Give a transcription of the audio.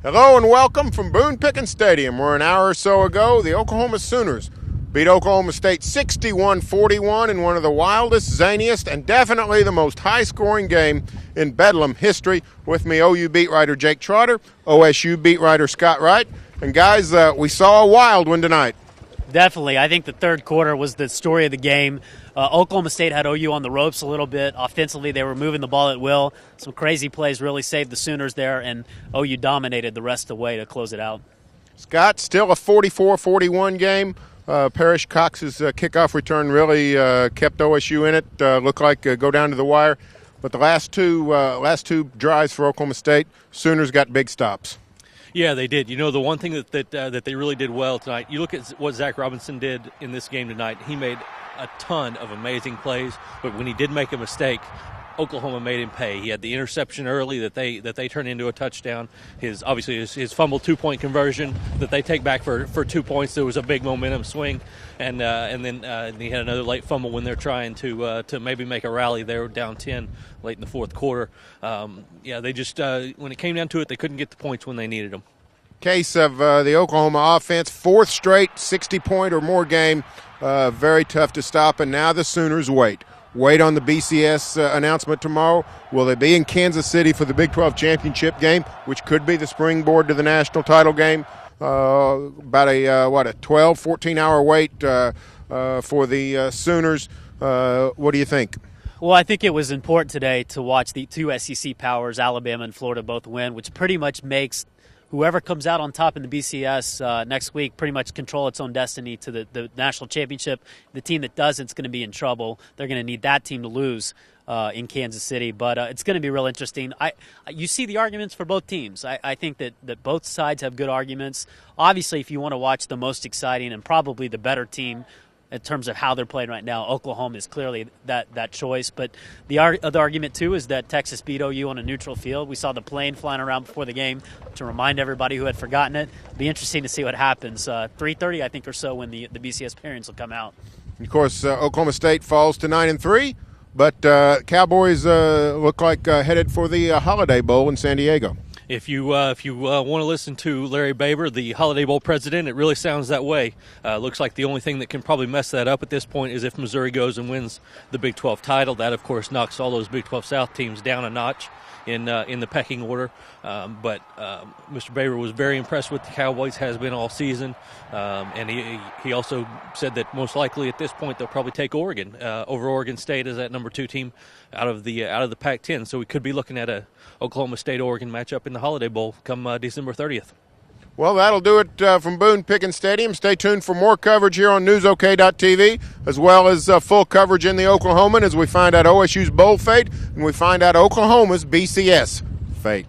Hello and welcome from Boone-Pickens Stadium, where an hour or so ago, the Oklahoma Sooners beat Oklahoma State 61-41 in one of the wildest, zaniest, and definitely the most high-scoring game in Bedlam history. With me, OU beat writer Jake Trotter, OSU beat writer Scott Wright. And guys, we saw a wild one tonight. Definitely. I think the third quarter was the story of the game. Oklahoma State had OU on the ropes a little bit. Offensively, they were moving the ball at will. Some crazy plays really saved the Sooners there, and OU dominated the rest of the way to close it out. Scott, still a 44-41 game. Parrish Cox's kickoff return really kept OSU in it. Looked like go down to the wire. But the last two drives for Oklahoma State, Sooners got big stops. Yeah, they did. You know, the one thing that they really did well tonight, you look at what Zach Robinson did in this game tonight. He made a ton of amazing plays, but when he did make a mistake, Oklahoma made him pay. He had the interception early that they turned into a touchdown. His fumble 2-point conversion that they take back for 2 points. There was a big momentum swing, and then he had another late fumble when they're trying to maybe make a rally. They were down 10 late in the fourth quarter. They just when it came down to it, they couldn't get the points when they needed them. Case of the Oklahoma offense, fourth straight 60-point or more game. Very tough to stop, and now the Sooners wait on the BCS announcement tomorrow. Will they be in Kansas City for the Big 12 championship game, which could be the springboard to the national title game? About a 12, 14-hour wait for the Sooners. What do you think? Well, I think it was important today to watch the two SEC powers, Alabama and Florida, both win, which pretty much makes whoever comes out on top in the BCS next week pretty much control its own destiny to the national championship. The team that doesn't is going to be in trouble. They're going to need that team to lose in Kansas City. But it's going to be real interesting. You see the arguments for both teams. I think that both sides have good arguments. Obviously, if you want to watch the most exciting and probably the better team in terms of how they're playing right now, Oklahoma is clearly that choice. But the other argument, too, is that Texas beat OU on a neutral field. We saw the plane flying around before the game to remind everybody who had forgotten it. It'll be interesting to see what happens. 3:30, I think, or so when the BCS parents will come out. Of course, Oklahoma State falls to 9-3, but Cowboys look like headed for the Holiday Bowl in San Diego. If you want to listen to Larry Baber, the Holiday Bowl president, it really sounds that way. Looks like the only thing that can probably mess that up at this point is if Missouri goes and wins the Big 12 title. That, of course, knocks all those Big 12 South teams down a notch in the pecking order. But Mr. Baber was very impressed with the Cowboys, has been all season. And he also said that most likely at this point they'll probably take Oregon over Oregon State as that number 2 team out of the Pac-10. So we could be looking at a Oklahoma State-Oregon matchup in the Holiday Bowl come December 30th. Well, that'll do it from Boone-Pickens Stadium. Stay tuned for more coverage here on NewsOK.tv, as well as full coverage in the Oklahoman as we find out OSU's bowl fate and we find out Oklahoma's BCS fate.